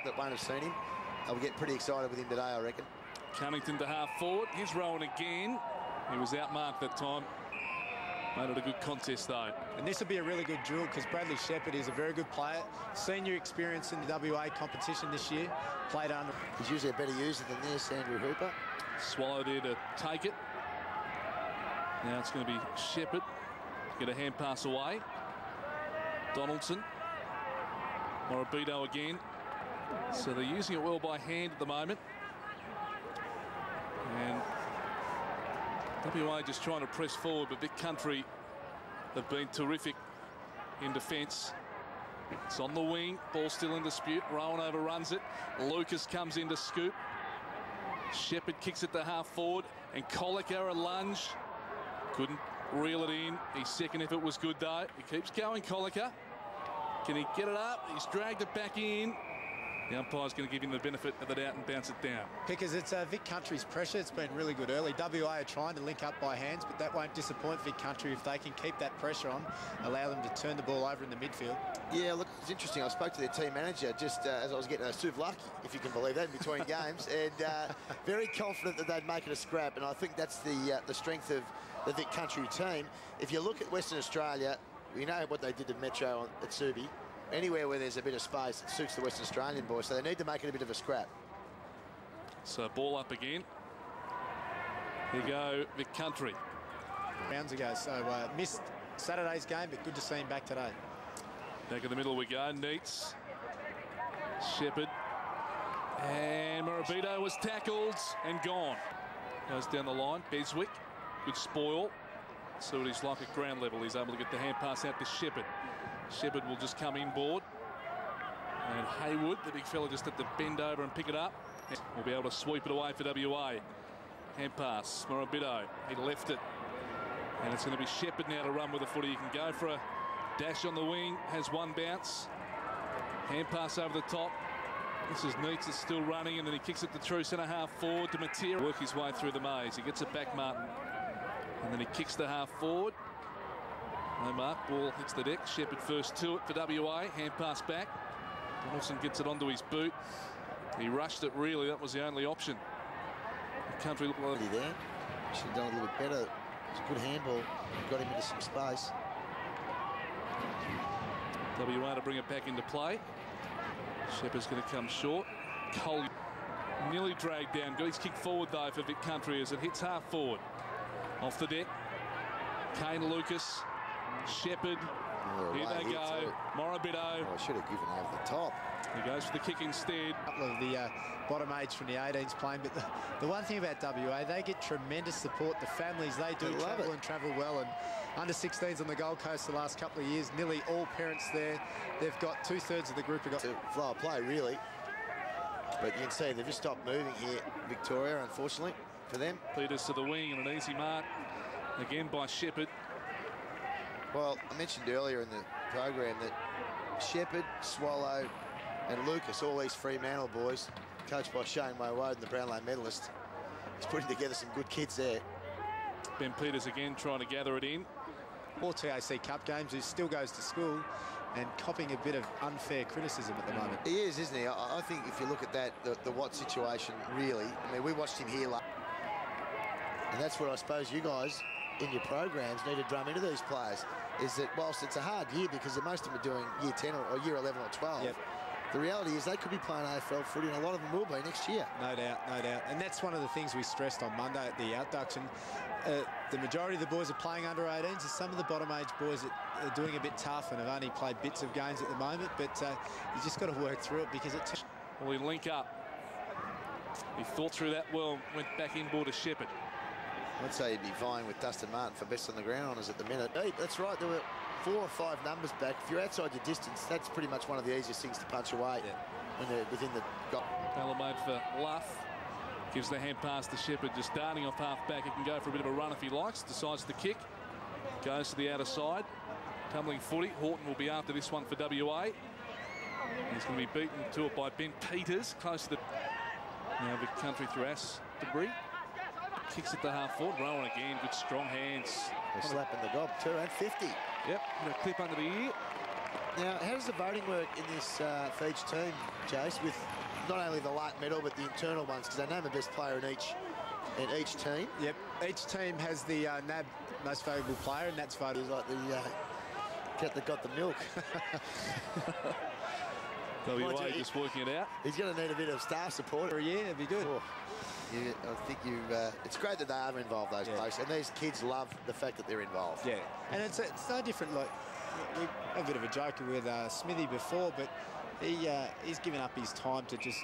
that won't have seen him. I'll get pretty excited with him today, I reckon. Cunnington to half forward. He's rowing again. He was outmarked that time. Made it a good contest, though. And this will be a really good drill because Bradley Sheppard is a very good player. Senior experience in the WA competition this year. Played under. He's usually a better user than this, Andrew Hooper. Swallow there to take it. Now it's going to be Sheppard. Get a hand pass away. Donaldson. Morabito again. So they're using it well by hand at the moment. And WA just trying to press forward, but Vic Country have been terrific in defence. It's on the wing, ball still in dispute. Rowan overruns it. Lucas comes in to scoop. Sheppard kicks it to half forward, and Colica a lunge. Couldn't reel it in. His second effort was good though. He keeps going, Colica. Can he get it up? He's dragged it back in. The umpire's going to give him the benefit of the doubt and bounce it down. Because it's Vic Country's pressure. It's been really good early. WA are trying to link up by hands, but that won't disappoint Vic Country if they can keep that pressure on, allow them to turn the ball over in the midfield. Yeah, look, it's interesting. I spoke to their team manager just as I was getting a souvlaki, if you can believe that, in between games, and very confident that they'd make it a scrap. And I think that's the strength of the Vic Country team. If you look at Western Australia, we know what they did to Metro at Subi. Anywhere where there's a bit of space, it suits the Western Australian boys, so they need to make it a bit of a scrap. So ball up again. Here you go, Vic Country. Rounds ago, so missed Saturday's game, but good to see him back today. Back in the middle we go, Neitz. Sheppard. And Morabito was tackled and gone. Goes down the line, Beswick. Good spoil. See what he's like at ground level. He's able to get the hand pass out to Sheppard. Sheppard will just come inboard. And Haywood, the big fella, just had to bend over and pick it up. Will be able to sweep it away for WA. Hand pass, Morabito. He left it. And it's going to be Sheppard now to run with the footy. He can go for a dash on the wing. Has one bounce. Hand pass over the top. This is Neitz is still running, and then he kicks it to true centre half forward to Matera. Work his way through the maze. He gets it back, Martin. And then he kicks the half forward. No mark, ball hits the deck. Sheppard first to it for WA. Hand pass back. Donaldson gets it onto his boot. He rushed it, really. That was the only option. The Country looked like there. Should have done a little bit better. It was a good handball. Got him into some space. WA to bring it back into play. Sheppard's going to come short. Cole nearly dragged down. Got his kick forward, though, for Vic Country as it hits half forward. Off the deck. Kane Lucas. Sheppard. Here they go. Morabito. I should have given over the top. He goes for the kick instead. A couple of the bottom age from the 18s playing, but the one thing about WA, they get tremendous support. The families, they do travel and travel well. And under 16s on the Gold Coast the last couple of years, nearly all parents there. They've got 2/3 of the group have got to flow of play, really. But you can see they've just stopped moving here, Victoria, unfortunately, for them. Peters to the wing and an easy mark again by Sheppard. Well, I mentioned earlier in the program that Sheppard, Swallow and Lucas, all these Fremantle boys, coached by Shane Woden, the Brownlow medalist, he's putting together some good kids there. Ben Peters again trying to gather it in. Or TAC Cup games, who still goes to school and copping a bit of unfair criticism at the moment. He is, isn't he? I think if you look at that, the Watt situation, really, I mean, we watched him here and that's what I suppose you guys in your programs need to drum into these players, is that whilst it's a hard year because most of them are doing year 10 or year 11 or 12, yep. The reality is they could be playing AFL footy, and a lot of them will be next year. No doubt, no doubt. And that's one of the things we stressed on Monday at the outduction. The majority of the boys are playing under 18s, and some of the bottom age boys are doing a bit tough and have only played bits of games at the moment, but you just got to work through it because it... Well, he link up. He thought through that well, went back inboard to Sheppard. I'd say he'd be vying with Dustin Martin for best on the ground honours at the minute. Hey, that's right, there were 4 or 5 numbers back. If you're outside your distance, that's pretty much one of the easiest things to punch away when they're within the goal. Taylor made for Luff. Gives the hand pass to Sheppard, just starting off half-back. He can go for a bit of a run if he likes. Decides to kick. Goes to the outer side. Tumbling footy. Horton will be after this one for WA. He's going to be beaten to it by Ben Peters. Close to the... Now Vic Country through Ass debris. Kicks it to half forward. Rowan again. Good strong hands. They're slapping the gob too, and 50. Yep. A clip under the ear. Now, how does the voting work in this for each team, Jace, with not only the light medal but the internal ones? Because they name the best player in each team. Yep. Each team has the NAB most valuable player, and that's voted. He's like the cat that got the milk. WA just working it out. He's going to need a bit of staff support. For a year, it'd be good. Oh. I think it's great that they are involved, those blokes, and these kids love the fact that they're involved. Yeah, and it's no different. Like, we had a bit of a joke with Smithy before, but he's given up his time to just